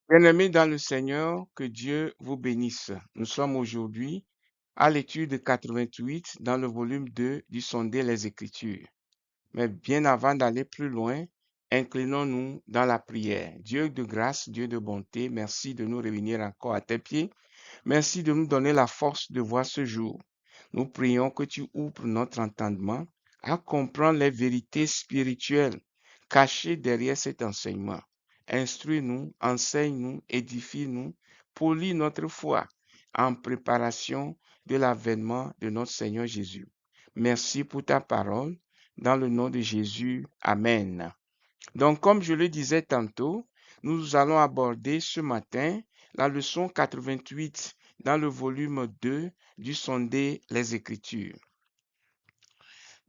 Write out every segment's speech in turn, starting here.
Bien-aimés dans le Seigneur, que Dieu vous bénisse. Nous sommes aujourd'hui à l'étude 88 dans le volume 2 du Sonder les Écritures. Mais bien avant d'aller plus loin, inclinons-nous dans la prière. Dieu de grâce, Dieu de bonté, merci de nous réunir encore à tes pieds. Merci de nous donner la force de voir ce jour. Nous prions que tu ouvres notre entendement à comprendre les vérités spirituelles cachées derrière cet enseignement. Instruis-nous, enseigne-nous, édifie-nous, polis notre foi en préparation de l'avènement de notre Seigneur Jésus. Merci pour ta parole. Dans le nom de Jésus, Amen. Donc, comme je le disais tantôt, nous allons aborder ce matin la leçon 88 dans le volume 2 du Sonder les Écritures.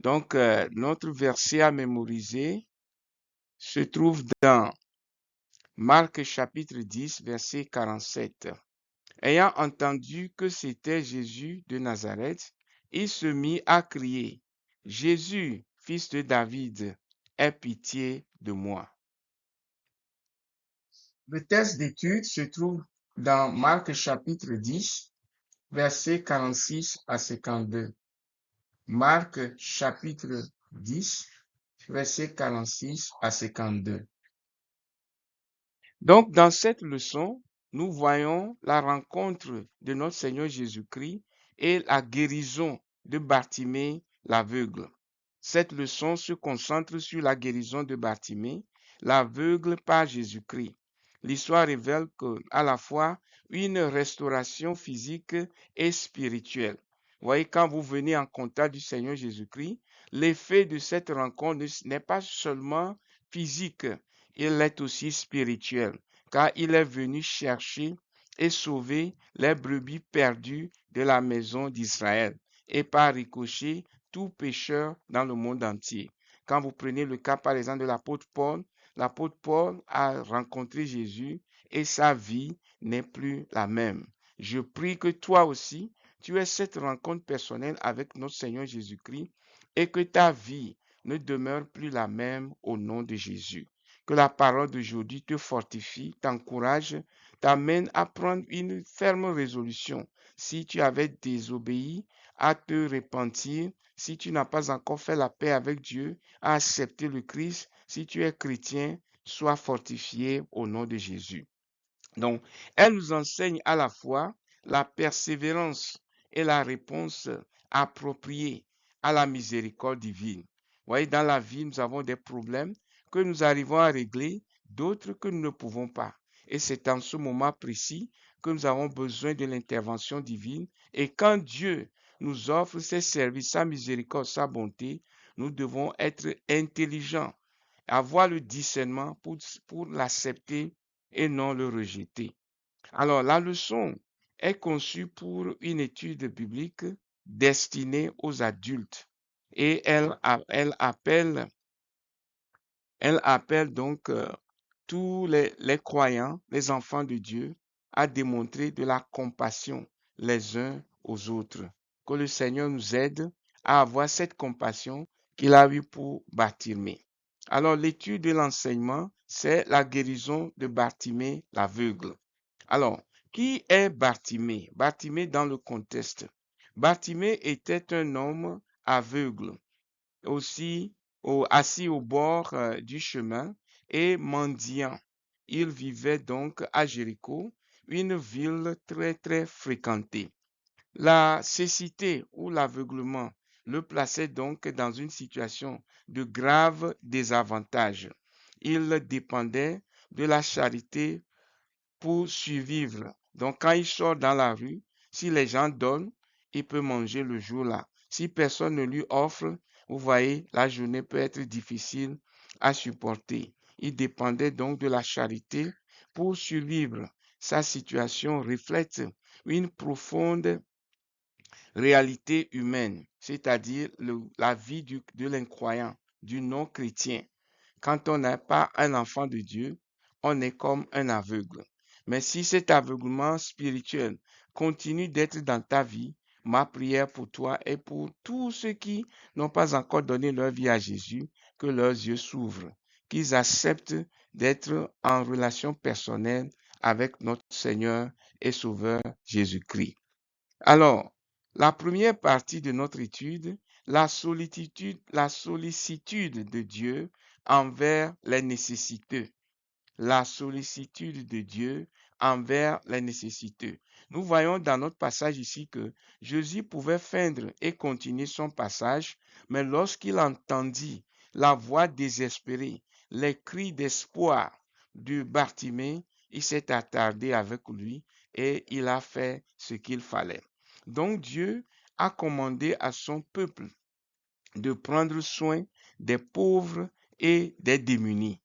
Donc, notre verset à mémoriser se trouve dans Marc chapitre 10, verset 47. Ayant entendu que c'était Jésus de Nazareth, il se mit à crier, Jésus, fils de David, aie pitié de moi. Le texte d'étude se trouve dans Marc chapitre 10, versets 46 à 52. Marc chapitre 10, versets 46 à 52. Donc, dans cette leçon, nous voyons la rencontre de notre Seigneur Jésus-Christ et la guérison de Bartimée l'aveugle. Cette leçon se concentre sur la guérison de Bartimée l'aveugle par Jésus-Christ. L'histoire révèle à la fois une restauration physique et spirituelle. Vous voyez, quand vous venez en contact du Seigneur Jésus-Christ, l'effet de cette rencontre n'est pas seulement physique, il est aussi spirituel, car il est venu chercher et sauver les brebis perdues de la maison d'Israël, et par ricochet, tout pécheur dans le monde entier. Quand vous prenez le cas, par exemple, de l'apôtre Paul a rencontré Jésus et sa vie n'est plus la même. Je prie que toi aussi, tu aies cette rencontre personnelle avec notre Seigneur Jésus-Christ et que ta vie ne demeure plus la même au nom de Jésus. Que la parole d'aujourd'hui te fortifie, t'encourage, t'amène à prendre une ferme résolution. Si tu avais désobéi, à te repentir, si tu n'as pas encore fait la paix avec Dieu, à accepter le Christ, si tu es chrétien, sois fortifié au nom de Jésus. Donc, elle nous enseigne à la fois la persévérance et la réponse appropriée à la miséricorde divine. Vous voyez, dans la vie, nous avons des problèmes que nous arrivons à régler, d'autres que nous ne pouvons pas. Et c'est en ce moment précis que nous avons besoin de l'intervention divine. Et quand Dieu nous offre ses services, sa miséricorde, sa bonté, nous devons être intelligents, avoir le discernement pour l'accepter et non le rejeter. Alors, la leçon est conçue pour une étude biblique destinée aux adultes et elle appelle donc tous les croyants, les enfants de Dieu, à démontrer de la compassion les uns aux autres. Que le Seigneur nous aide à avoir cette compassion qu'il a eue pour Bartimée. Alors, l'étude de l'enseignement, c'est la guérison de Bartimée l'aveugle. Alors, qui est Bartimée? Bartimée dans le contexte. Bartimée était un homme aveugle, aussi assis au bord du chemin et mendiant. Il vivait donc à Jéricho, une ville très très fréquentée. La cécité ou l'aveuglement le plaçait donc dans une situation de grave désavantage. Il dépendait de la charité pour survivre. Donc, quand il sort dans la rue, si les gens donnent, il peut manger le jour-là. Si personne ne lui offre, vous voyez, la journée peut être difficile à supporter. Il dépendait donc de la charité pour survivre. Sa situation reflète une profonde réalité humaine, c'est-à-dire la vie de l'incroyant, du non-chrétien. Quand on n'est pas un enfant de Dieu, on est comme un aveugle. Mais si cet aveuglement spirituel continue d'être dans ta vie, ma prière pour toi et pour tous ceux qui n'ont pas encore donné leur vie à Jésus, que leurs yeux s'ouvrent, qu'ils acceptent d'être en relation personnelle avec notre Seigneur et Sauveur Jésus-Christ. Alors, la première partie de notre étude, la sollicitude de Dieu envers les nécessiteux. La sollicitude de Dieu envers les nécessiteux. Nous voyons dans notre passage ici que Jésus pouvait feindre et continuer son passage, mais lorsqu'il entendit la voix désespérée, les cris d'espoir de Bartimée, il s'est attardé avec lui et il a fait ce qu'il fallait. Donc Dieu a commandé à son peuple de prendre soin des pauvres et des démunis.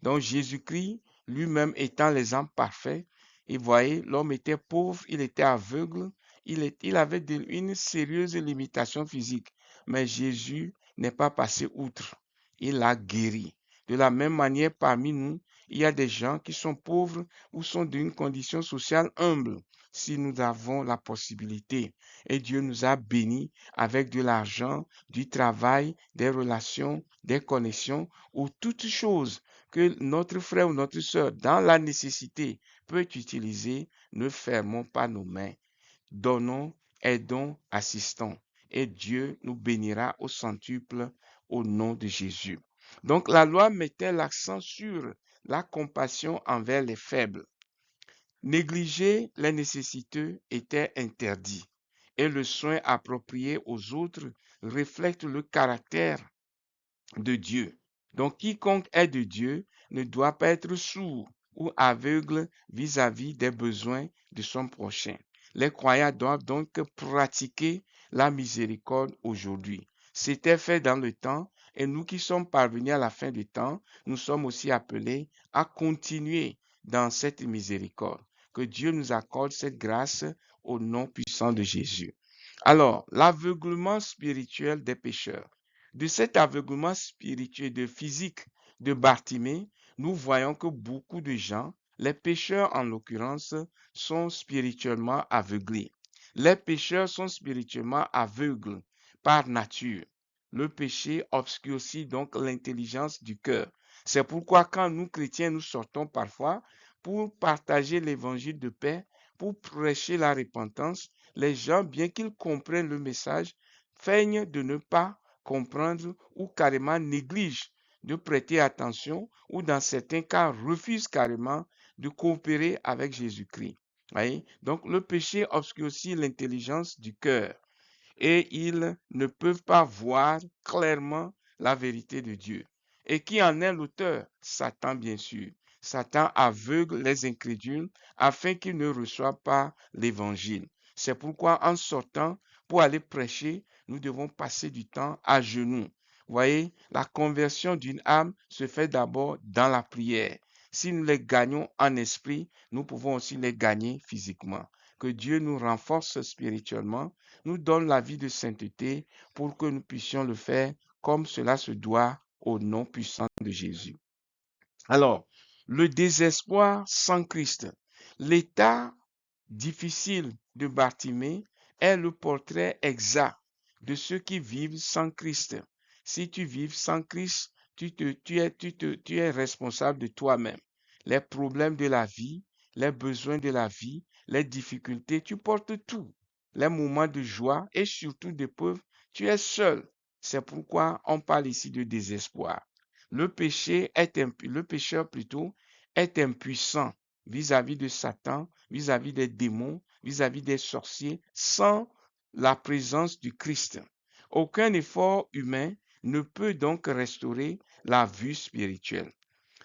Donc Jésus-Christ, lui-même étant l'exemple parfait, et voyez, l'homme était pauvre, il était aveugle, il avait une sérieuse limitation physique, mais Jésus n'est pas passé outre, il l'a guéri. De la même manière, parmi nous, il y a des gens qui sont pauvres ou sont d'une condition sociale humble. Si nous avons la possibilité, et Dieu nous a bénis avec de l'argent, du travail, des relations, des connexions ou toutes choses que notre frère ou notre soeur dans la nécessité peut utiliser, ne fermons pas nos mains. Donnons, aidons, assistons. Et Dieu nous bénira au centuple au nom de Jésus. Donc la loi mettait l'accent sur la compassion envers les faibles. Négliger les nécessiteux était interdit et le soin approprié aux autres reflète le caractère de Dieu. Donc quiconque est de Dieu ne doit pas être sourd ou aveugle vis-à-vis des besoins de son prochain. Les croyants doivent donc pratiquer la miséricorde aujourd'hui. C'était fait dans le temps et nous qui sommes parvenus à la fin du temps, nous sommes aussi appelés à continuer dans cette miséricorde. Que Dieu nous accorde cette grâce au nom puissant de Jésus. Alors, l'aveuglement spirituel des pécheurs. De cet aveuglement spirituel de physique de Bartimée, nous voyons que beaucoup de gens, les pécheurs en l'occurrence, sont spirituellement aveuglés. Les pécheurs sont spirituellement aveugles par nature. Le péché obscurcit donc l'intelligence du cœur. C'est pourquoi quand nous chrétiens nous sortons parfois pour partager l'évangile de paix, pour prêcher la repentance, les gens, bien qu'ils comprennent le message, feignent de ne pas comprendre ou carrément négligent de prêter attention ou dans certains cas refusent carrément de coopérer avec Jésus-Christ. Donc le péché obscurcit l'intelligence du cœur et ils ne peuvent pas voir clairement la vérité de Dieu. Et qui en est l'auteur? Satan, bien sûr. Satan aveugle les incrédules afin qu'ils ne reçoivent pas l'évangile. C'est pourquoi en sortant pour aller prêcher, nous devons passer du temps à genoux. Vous voyez, la conversion d'une âme se fait d'abord dans la prière. Si nous les gagnons en esprit, nous pouvons aussi les gagner physiquement. Que Dieu nous renforce spirituellement, nous donne la vie de sainteté pour que nous puissions le faire comme cela se doit au nom puissant de Jésus. Alors, le désespoir sans Christ. L'état difficile de Bartimée est le portrait exact de ceux qui vivent sans Christ. Si tu vis sans Christ, tu es responsable de toi-même. Les problèmes de la vie, les besoins de la vie, les difficultés, tu portes tout. Les moments de joie et surtout d'épreuve, tu es seul. C'est pourquoi on parle ici de désespoir. Le pécheur plutôt est impuissant vis-à-vis de Satan, vis-à-vis des démons, vis-à-vis des sorciers, sans la présence du Christ. Aucun effort humain ne peut donc restaurer la vue spirituelle.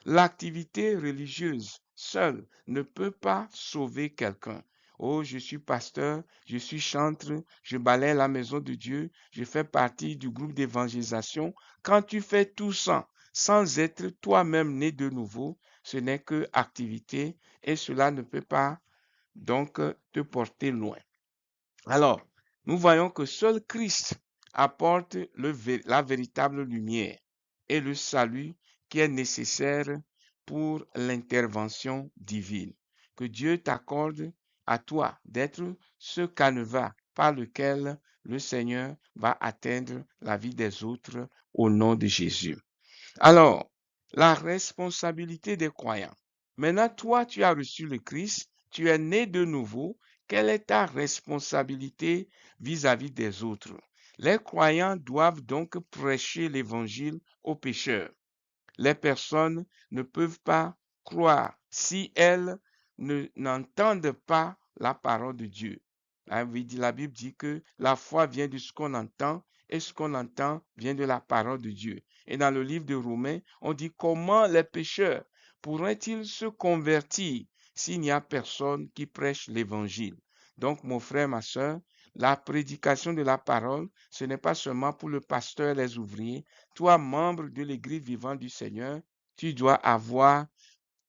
L'activité religieuse seule ne peut pas sauver quelqu'un. Oh, je suis pasteur, je suis chantre, je balaye la maison de Dieu, je fais partie du groupe d'évangélisation. Quand tu fais tout ça sans être toi-même né de nouveau, ce n'est que activité et cela ne peut pas donc te porter loin. Alors, nous voyons que seul Christ apporte la véritable lumière et le salut qui est nécessaire pour l'intervention divine. Que Dieu t'accorde à toi d'être ce canevas par lequel le Seigneur va atteindre la vie des autres au nom de Jésus. Alors, la responsabilité des croyants. Maintenant, toi, tu as reçu le Christ, tu es né de nouveau. Quelle est ta responsabilité vis-à-vis des autres? Les croyants doivent donc prêcher l'évangile aux pécheurs. Les personnes ne peuvent pas croire si elles n'entendent pas la parole de Dieu. La Bible dit que la foi vient de ce qu'on entend et ce qu'on entend vient de la parole de Dieu. Et dans le livre de Romains, on dit comment les pécheurs pourraient-ils se convertir s'il n'y a personne qui prêche l'évangile? Donc, mon frère, ma soeur, la prédication de la parole, ce n'est pas seulement pour le pasteur et les ouvriers. Toi, membre de l'Église vivante du Seigneur, tu dois avoir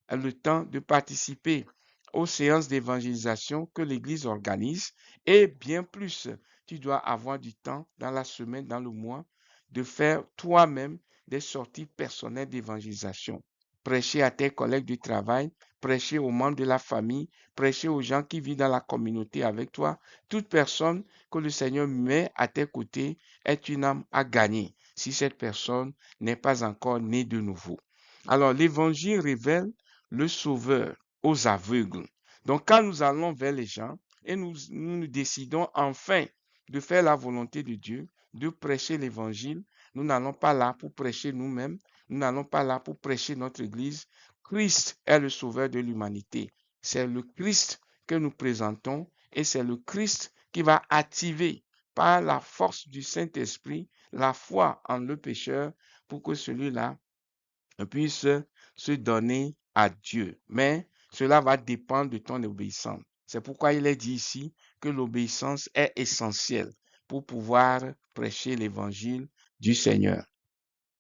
le temps de participer aux séances d'évangélisation que l'Église organise et bien plus, tu dois avoir du temps dans la semaine, dans le mois, de faire toi-même des sorties personnelles d'évangélisation. Prêcher à tes collègues du travail, prêcher aux membres de la famille, prêcher aux gens qui vivent dans la communauté avec toi. Toute personne que le Seigneur met à tes côtés est une âme à gagner si cette personne n'est pas encore née de nouveau. Alors, l'évangile révèle le Sauveur aux aveugles. Donc, quand nous allons vers les gens et nous décidons enfin de faire la volonté de Dieu, de prêcher l'évangile, nous n'allons pas là pour prêcher nous-mêmes, nous n'allons pas là pour prêcher notre Église. Christ est le Sauveur de l'humanité. C'est le Christ que nous présentons et c'est le Christ qui va activer par la force du Saint-Esprit la foi en le pécheur pour que celui-là puisse se donner à Dieu. Mais cela va dépendre de ton obéissance. C'est pourquoi il est dit ici que l'obéissance est essentielle pour pouvoir prêcher l'évangile du Seigneur.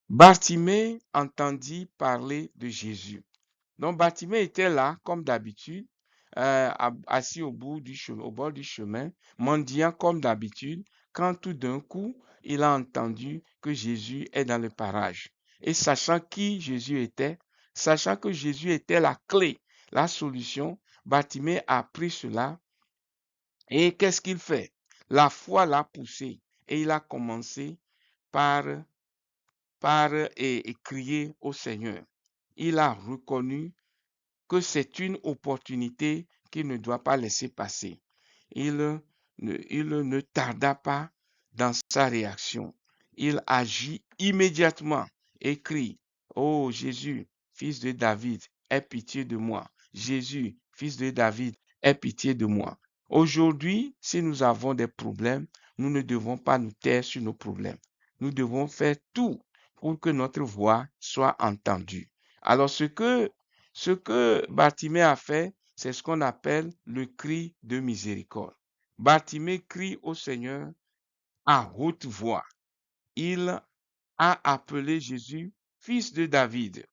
Bartimée entendit parler de Jésus. Donc Bartimée était là, comme d'habitude, assis au bord du chemin, mendiant comme d'habitude, quand tout d'un coup, il a entendu que Jésus est dans le parage. Et sachant qui Jésus était, sachant que Jésus était la clé, la solution, Bartimée a pris cela. Et qu'est-ce qu'il fait? La foi l'a poussé et il a commencé par, et crier au Seigneur. Il a reconnu que c'est une opportunité qu'il ne doit pas laisser passer. Il ne tarda pas dans sa réaction. Il agit immédiatement et crie, ô Jésus, fils de David, aie pitié de moi. Jésus, fils de David, aie pitié de moi. Aujourd'hui, si nous avons des problèmes, nous ne devons pas nous taire sur nos problèmes. Nous devons faire tout pour que notre voix soit entendue. Alors, ce que Bartimée a fait, c'est ce qu'on appelle le cri de miséricorde. Bartimée crie au Seigneur à haute voix. Il a appelé Jésus fils de David.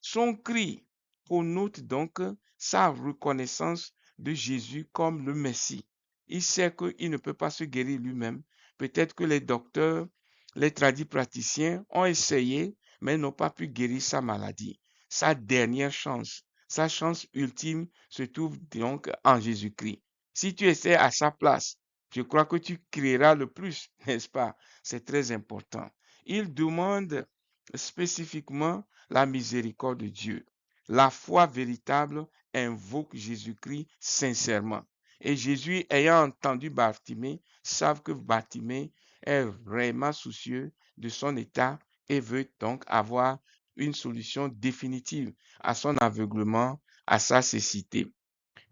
Son cri connote donc sa reconnaissance de Jésus comme le Messie. Il sait qu'il ne peut pas se guérir lui-même. Peut-être que les docteurs, les praticiens ont essayé, mais n'ont pas pu guérir sa maladie. Sa dernière chance, sa chance ultime se trouve donc en Jésus-Christ. Si tu essaies à sa place, je crois que tu crieras le plus, n'est-ce pas? C'est très important. Il demande spécifiquement la miséricorde de Dieu. La foi véritable invoque Jésus-Christ sincèrement. Et Jésus, ayant entendu Bartimée, savent que Bartimée est vraiment soucieux de son état et veut donc avoir une solution définitive à son aveuglement, à sa cécité.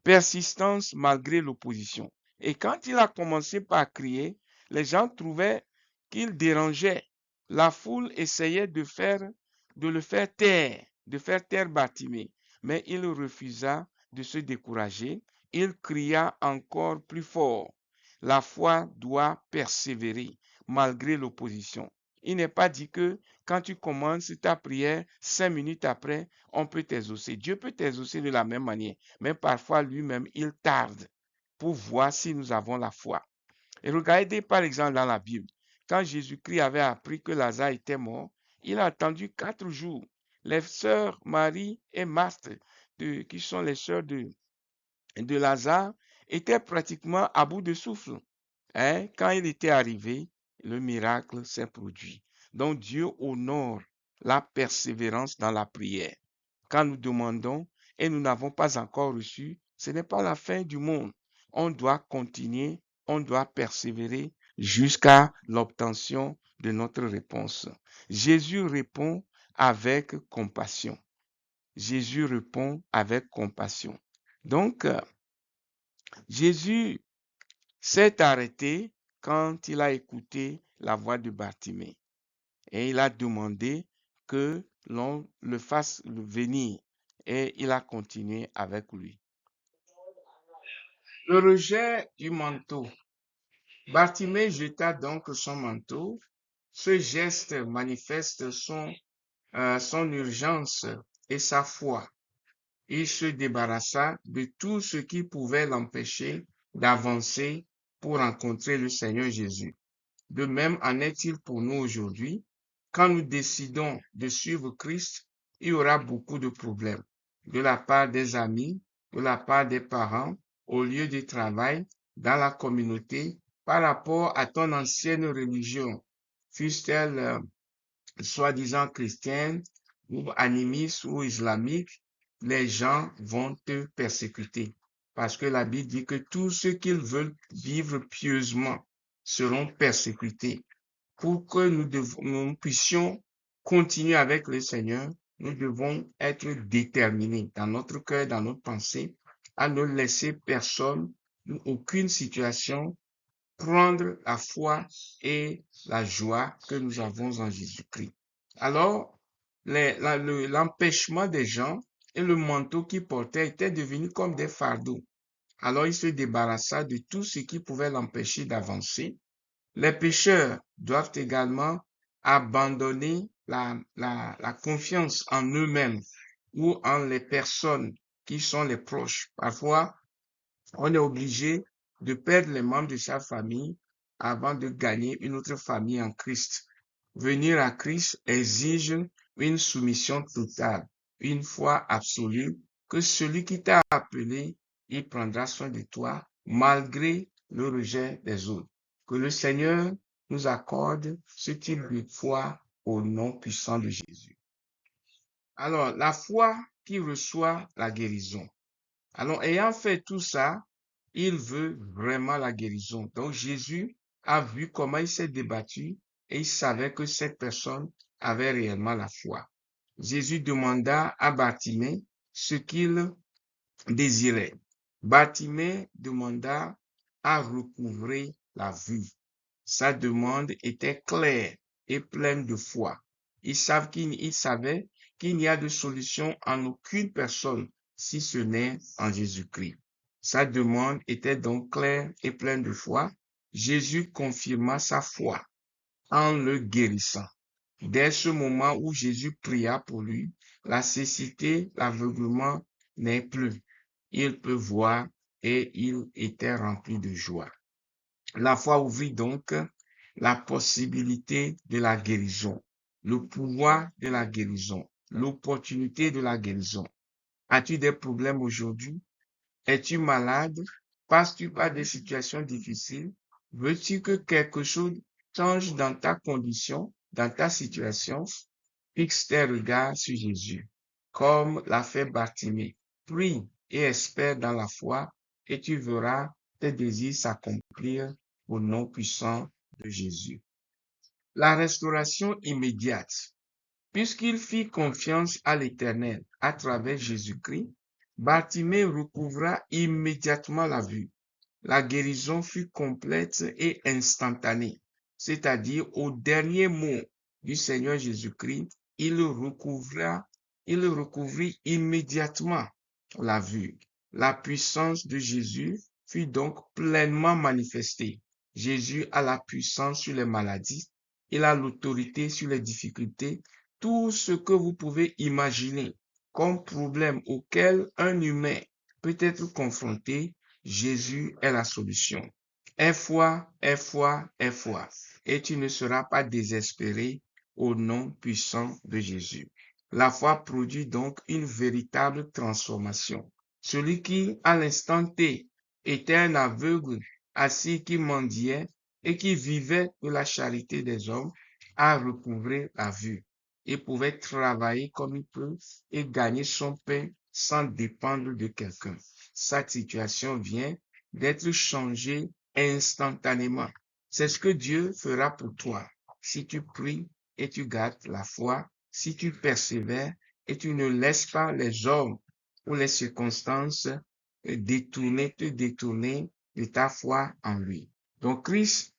Persistance malgré l'opposition. Et quand il a commencé par crier, les gens trouvaient qu'il dérangeait. La foule essayait de le faire taire Bartimée, mais il refusa de se décourager. Il cria encore plus fort. La foi doit persévérer malgré l'opposition. Il n'est pas dit que quand tu commences ta prière, 5 minutes après, on peut t'exaucer. Dieu peut t'exaucer de la même manière, mais parfois lui-même, il tarde pour voir si nous avons la foi. Et regardez par exemple dans la Bible, quand Jésus-Christ avait appris que Lazare était mort, il a attendu 4 jours. Les sœurs Marie et Marthe, qui sont les sœurs de Lazare, étaient pratiquement à bout de souffle. Quand il était arrivé, le miracle s'est produit. Donc Dieu honore la persévérance dans la prière. Quand nous demandons et nous n'avons pas encore reçu, ce n'est pas la fin du monde. On doit continuer, on doit persévérer jusqu'à l'obtention de notre réponse. Jésus répond avec compassion. Jésus répond avec compassion. Donc, Jésus s'est arrêté quand il a écouté la voix de Bartimée et il a demandé que l'on le fasse venir et il a continué avec lui. Le rejet du manteau. Bartimée jeta donc son manteau. Ce geste manifeste son urgence et sa foi. Il se débarrassa de tout ce qui pouvait l'empêcher d'avancer pour rencontrer le Seigneur Jésus. De même en est-il pour nous aujourd'hui. Quand nous décidons de suivre Christ, il y aura beaucoup de problèmes de la part des amis, de la part des parents, au lieu de travail, dans la communauté, par rapport à ton ancienne religion, fût-elle soi-disant chrétienne ou animiste ou islamique, les gens vont te persécuter. Parce que la Bible dit que tous ceux qui veulent vivre pieusement seront persécutés. Pour que nous puissions continuer avec le Seigneur, nous devons être déterminés dans notre cœur, dans notre pensée, à ne laisser personne, aucune situation, prendre la foi et la joie que nous avons en Jésus-Christ. Alors, l'empêchement des gens et le manteau qu'ils portaient étaient devenus comme des fardeaux. Alors, il se débarrassa de tout ce qui pouvait l'empêcher d'avancer. Les pécheurs doivent également abandonner la confiance en eux-mêmes ou en les personnes qui sont les proches. Parfois, on est obligé de perdre les membres de sa famille avant de gagner une autre famille en Christ. Venir à Christ exige une soumission totale, une foi absolue, que celui qui t'a appelé, il prendra soin de toi malgré le rejet des autres. Que le Seigneur nous accorde ce type de foi au nom puissant de Jésus. Alors, la foi qui reçoit la guérison. Alors, ayant fait tout ça, il veut vraiment la guérison. Donc, Jésus a vu comment il s'est débattu et il savait que cette personne avait réellement la foi. Jésus demanda à Bartimée ce qu'il désirait. Bartimée demanda à recouvrer la vue. Sa demande était claire et pleine de foi. Il savait qu'il n'y a de solution en aucune personne si ce n'est en Jésus-Christ. Sa demande était donc claire et pleine de foi. Jésus confirma sa foi en le guérissant. Dès ce moment où Jésus pria pour lui, la cécité, l'aveuglement n'est plus. Il peut voir et il était rempli de joie. La foi ouvrit donc la possibilité de la guérison, le pouvoir de la guérison, l'opportunité de la guérison. As-tu des problèmes aujourd'hui? Es-tu malade? Passes-tu par des situations difficiles? Veux-tu que quelque chose change dans ta condition, dans ta situation? Fixe tes regards sur Jésus, comme l'a fait Bartimée. Prie et espère dans la foi et tu verras tes désirs s'accomplir au nom puissant de Jésus. La restauration immédiate. Puisqu'il fit confiance à l'Éternel à travers Jésus-Christ, Bartimée recouvra immédiatement la vue. La guérison fut complète et instantanée, c'est-à-dire au dernier mot du Seigneur Jésus-Christ, il recouvrit immédiatement la vue. La puissance de Jésus fut donc pleinement manifestée. Jésus a la puissance sur les maladies, il a l'autorité sur les difficultés, tout ce que vous pouvez imaginer comme problème auquel un humain peut être confronté, Jésus est la solution. Aie foi, aie foi, aie foi, et tu ne seras pas désespéré au nom puissant de Jésus. La foi produit donc une véritable transformation. Celui qui, à l'instant T, était un aveugle, assis qui mendiait et qui vivait de la charité des hommes, a recouvré la vue. Il pouvait travailler comme il peut et gagner son pain sans dépendre de quelqu'un. Sa situation vient d'être changée instantanément. C'est ce que Dieu fera pour toi. Si tu pries et tu gardes la foi, si tu persévères et tu ne laisses pas les hommes ou les circonstances te détourner de ta foi en lui. Donc Christ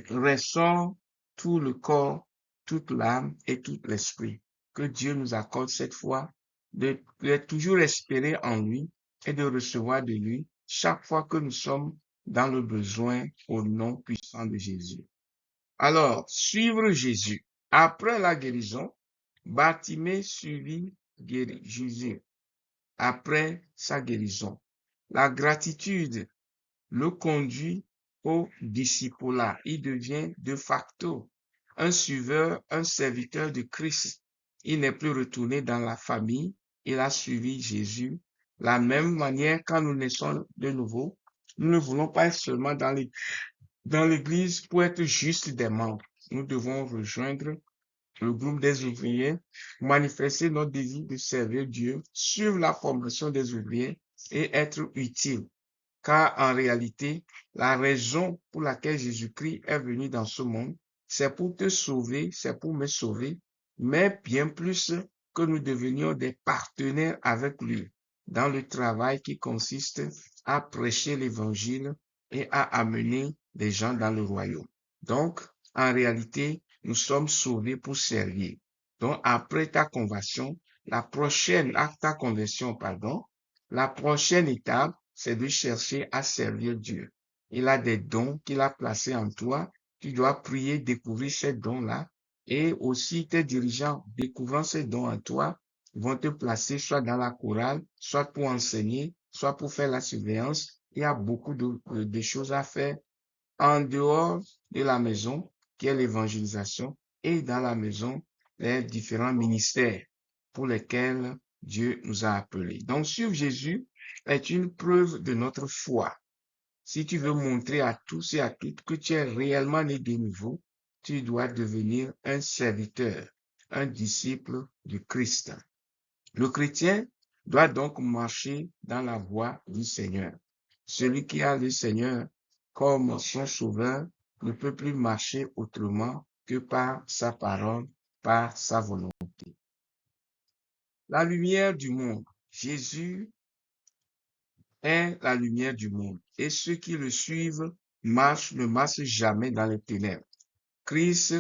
ressort tout le corps, toute l'âme et tout l'esprit. Que Dieu nous accorde cette foi de toujours espérer en lui et de recevoir de lui chaque fois que nous sommes dans le besoin au nom puissant de Jésus. Alors, suivre Jésus. Après la guérison, Bartimée suivit Jésus après sa guérison. La gratitude le conduit au discipulat. Il devient de facto un suiveur, un serviteur de Christ. Il n'est plus retourné dans la famille. Il a suivi Jésus. La même manière, quand nous naissons de nouveau, nous ne voulons pas être seulement dans l'église pour être juste des membres. Nous devons rejoindre le groupe des ouvriers, manifester notre désir de servir Dieu, suivre la formation des ouvriers et être utile. Car en réalité, la raison pour laquelle Jésus-Christ est venu dans ce monde, c'est pour te sauver, c'est pour me sauver, mais bien plus que nous devenions des partenaires avec lui dans le travail qui consiste à prêcher l'évangile et à amener des gens dans le royaume. Donc, en réalité, nous sommes sauvés pour servir. Donc, après ta conversion, la prochaine étape, c'est de chercher à servir Dieu. Il a des dons qu'il a placés en toi. Tu dois prier, découvrir ces dons-là. Et aussi, tes dirigeants, découvrant ces dons en toi, vont te placer soit dans la chorale, soit pour enseigner, soit pour faire la surveillance. Il y a beaucoup de choses à faire en dehors de la maison, qui est l'évangélisation, et dans la maison, les différents ministères pour lesquels Dieu nous a appelés. Donc, suivre Jésus est une preuve de notre foi. Si tu veux montrer à tous et à toutes que tu es réellement né de nouveau, tu dois devenir un serviteur, un disciple du Christ. Le chrétien doit donc marcher dans la voie du Seigneur. Celui qui a le Seigneur comme son sauveur ne peut plus marcher autrement que par sa parole, par sa volonté. La lumière du monde. Jésus est la lumière du monde et ceux qui le suivent ne marchent jamais dans les ténèbres. Christ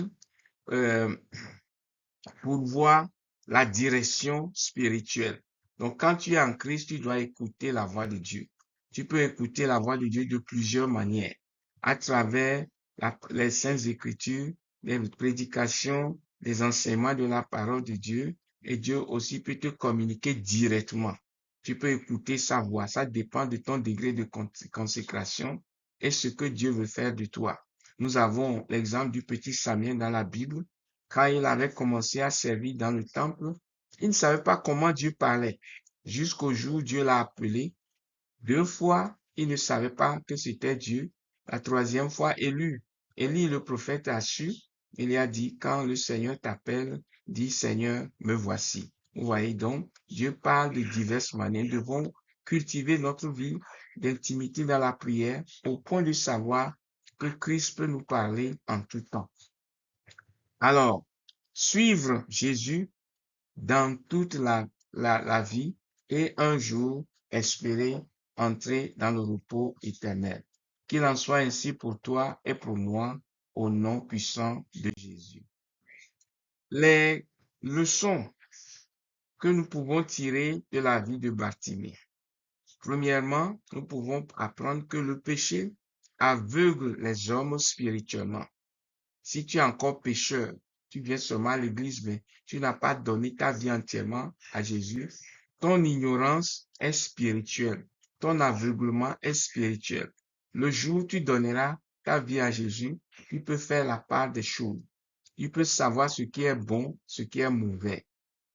pourvoit la direction spirituelle. Donc, quand tu es en Christ, tu dois écouter la voix de Dieu. Tu peux écouter la voix de Dieu de plusieurs manières, à travers les Saintes Écritures, les prédications, les enseignements de la parole de Dieu, et Dieu aussi peut te communiquer directement. Tu peux écouter sa voix, ça dépend de ton degré de consécration et ce que Dieu veut faire de toi. Nous avons l'exemple du petit Samuel dans la Bible. Quand il avait commencé à servir dans le temple, il ne savait pas comment Dieu parlait. Jusqu'au jour où Dieu l'a appelé. 2 fois, il ne savait pas que c'était Dieu. La 3e fois, Élie, le prophète, a su. Il lui a dit, quand le Seigneur t'appelle, dis Seigneur, me voici. Vous voyez donc, Dieu parle de diverses manières. Nous devons cultiver notre vie d'intimité dans la prière au point de savoir que Christ peut nous parler en tout temps. Alors, suivre Jésus dans toute la vie et un jour espérer entrer dans le repos éternel. Qu'il en soit ainsi pour toi et pour moi au nom puissant de Jésus. Les leçons que nous pouvons tirer de la vie de Bartimée. Premièrement, nous pouvons apprendre que le péché aveugle les hommes spirituellement. Si tu es encore pécheur, tu viens seulement à l'église, mais tu n'as pas donné ta vie entièrement à Jésus, ton ignorance est spirituelle, ton aveuglement est spirituel. Le jour où tu donneras ta vie à Jésus, tu peux faire la part des choses. Tu peux savoir ce qui est bon, ce qui est mauvais.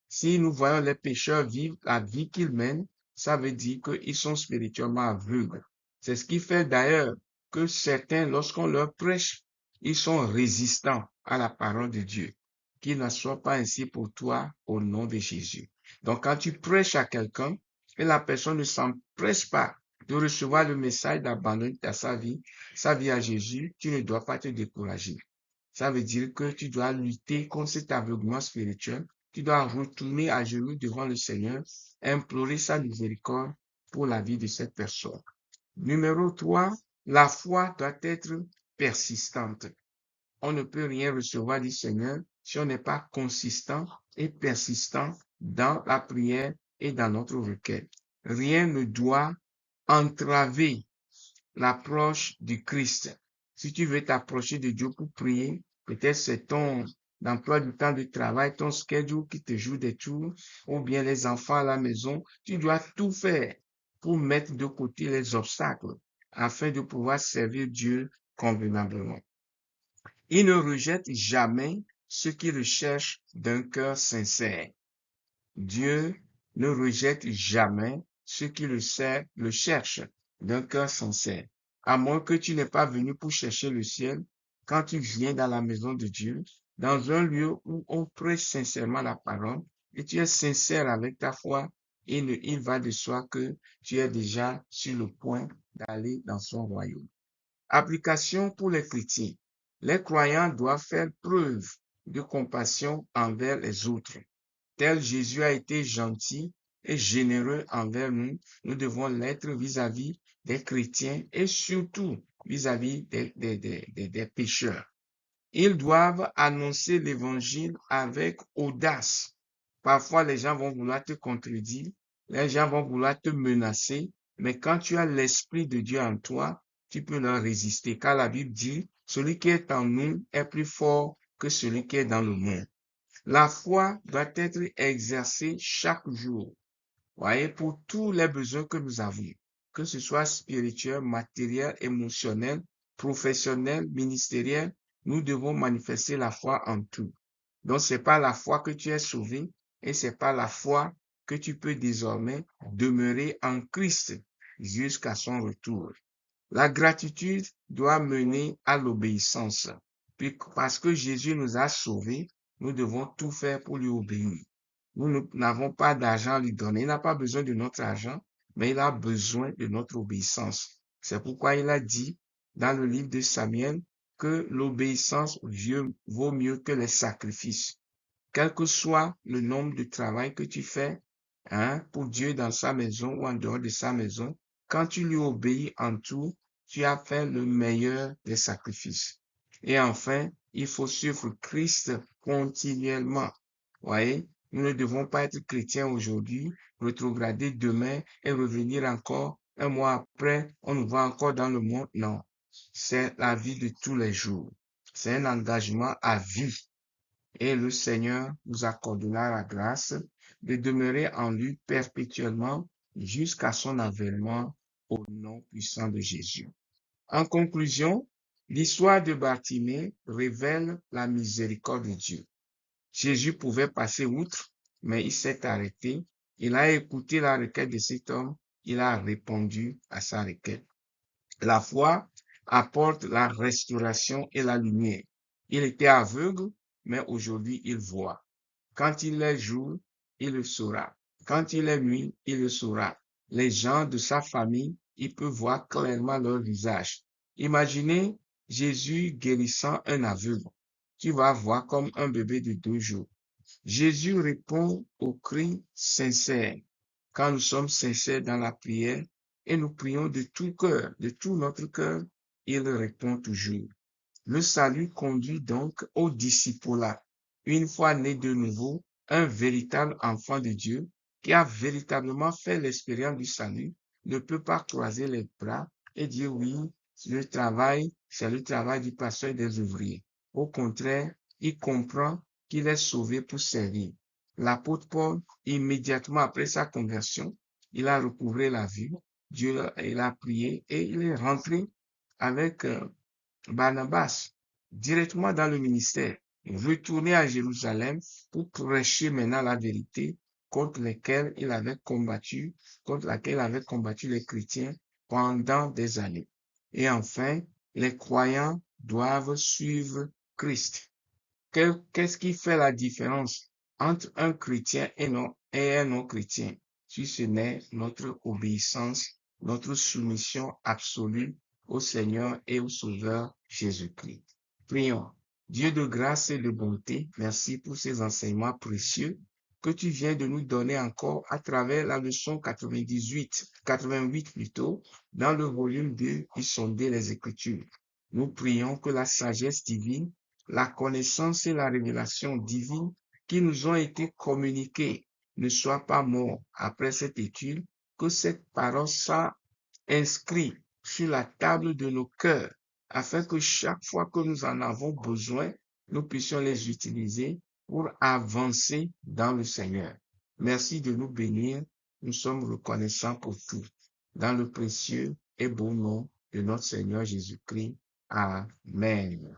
Si nous voyons les pécheurs vivre la vie qu'ils mènent, ça veut dire qu'ils sont spirituellement aveugles. C'est ce qui fait d'ailleurs que certains, lorsqu'on leur prêche, ils sont résistants à la parole de Dieu. Qu'il ne soit pas ainsi pour toi au nom de Jésus. Donc, quand tu prêches à quelqu'un et la personne ne s'empresse pas de recevoir le message, d'abandonner sa vie à Jésus, tu ne dois pas te décourager. Ça veut dire que tu dois lutter contre cet aveuglement spirituel. Tu dois retourner à genoux devant le Seigneur, implorer sa miséricorde pour la vie de cette personne. Numéro 3, la foi doit être persistante. On ne peut rien recevoir du Seigneur si on n'est pas consistant et persistant dans la prière et dans notre requête. Rien ne doit entraver l'approche du Christ. Si tu veux t'approcher de Dieu pour prier, peut-être c'est ton emploi du temps de travail, ton schedule qui te joue des tours, ou bien les enfants à la maison. Tu dois tout faire pour mettre de côté les obstacles afin de pouvoir servir Dieu convenablement. Il ne rejette jamais ceux qui le cherchent d'un cœur sincère. Dieu ne rejette jamais ceux qui le cherchent d'un cœur sincère. À moins que tu n'aies pas venu pour chercher le ciel, quand tu viens dans la maison de Dieu, dans un lieu où on prêche sincèrement la parole, et tu es sincère avec ta foi, il va de soi que tu es déjà sur le point d'aller dans son royaume. Application pour les chrétiens. Les croyants doivent faire preuve de compassion envers les autres. Tel Jésus a été gentil et généreux envers nous, nous devons l'être vis-à-vis des chrétiens et surtout vis-à-vis des pécheurs. Ils doivent annoncer l'évangile avec audace. Parfois, les gens vont vouloir te contredire, les gens vont vouloir te menacer, mais quand tu as l'Esprit de Dieu en toi, tu peux leur résister, car la Bible dit, celui qui est en nous est plus fort que celui qui est dans le monde. La foi doit être exercée chaque jour, voyez, pour tous les besoins que nous avons, que ce soit spirituel, matériel, émotionnel, professionnel, ministériel, nous devons manifester la foi en tout. Donc, c'est pas la foi que tu es sauvé et c'est pas la foi que tu peux désormais demeurer en Christ jusqu'à son retour. La gratitude doit mener à l'obéissance. Puis, parce que Jésus nous a sauvés, nous devons tout faire pour lui obéir. Nous n'avons pas d'argent à lui donner. Il n'a pas besoin de notre argent, mais il a besoin de notre obéissance. C'est pourquoi il a dit dans le livre de Samuel que l'obéissance vaut mieux que les sacrifices. Quel que soit le nombre de travail que tu fais pour Dieu dans sa maison ou en dehors de sa maison, quand tu lui obéis en tout, tu as fait le meilleur des sacrifices. Et enfin, il faut suivre Christ continuellement. Voyez, nous ne devons pas être chrétiens aujourd'hui, rétrograder demain et revenir encore un mois après, on nous voit encore dans le monde. Non, c'est la vie de tous les jours. C'est un engagement à vie. Et le Seigneur nous accordera la grâce de demeurer en lui perpétuellement jusqu'à son avènement au nom puissant de Jésus. En conclusion, l'histoire de Bartimée révèle la miséricorde de Dieu. Jésus pouvait passer outre, mais il s'est arrêté. Il a écouté la requête de cet homme. Il a répondu à sa requête. La foi apporte la restauration et la lumière. Il était aveugle, mais aujourd'hui il voit. Quand il est jour, il le saura. Quand il est nuit, il le saura. Les gens de sa famille, il peut voir clairement leur visage. Imaginez Jésus guérissant un aveugle. Tu vas voir comme un bébé de 2 jours. Jésus répond aux cris sincères. Quand nous sommes sincères dans la prière et nous prions de tout cœur, de tout notre cœur, il répond toujours. Le salut conduit donc au discipulat. Une fois né de nouveau, un véritable enfant de Dieu qui a véritablement fait l'expérience du salut ne peut pas croiser les bras et dire oui, le travail, c'est le travail du pasteur et des ouvriers. Au contraire, il comprend qu'il est sauvé pour servir. L'apôtre Paul, immédiatement après sa conversion, il a recouvré la vue, il a prié et il est rentré avec Barnabas directement dans le ministère, retourné à Jérusalem pour prêcher maintenant la vérité contre laquelle il avait combattu les chrétiens pendant des années. Et enfin, les croyants doivent suivre Christ. Qu'est-ce qui fait la différence entre un chrétien et est un nom chrétien, si ce n'est notre obéissance, notre soumission absolue au Seigneur et au Sauveur Jésus-Christ. Prions. Dieu de grâce et de bonté, merci pour ces enseignements précieux que tu viens de nous donner encore à travers la leçon 88 plutôt, dans le volume 2 qui sondait les Écritures. Nous prions que la sagesse divine, la connaissance et la révélation divine qui nous ont été communiquées ne soient pas morts après cette étude, que cette parole soit inscrite sur la table de nos cœurs, afin que chaque fois que nous en avons besoin, nous puissions les utiliser pour avancer dans le Seigneur. Merci de nous bénir. Nous sommes reconnaissants pour tout. Dans le précieux et beau nom de notre Seigneur Jésus-Christ. Amen.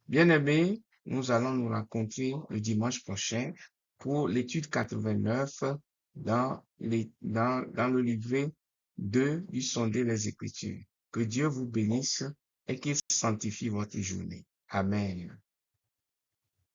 Bien-aimés, nous allons nous rencontrer le dimanche prochain pour l'étude 89 dans le livret 2 du Sonder les Écritures. Que Dieu vous bénisse et qu'il sanctifie votre journée. Amen.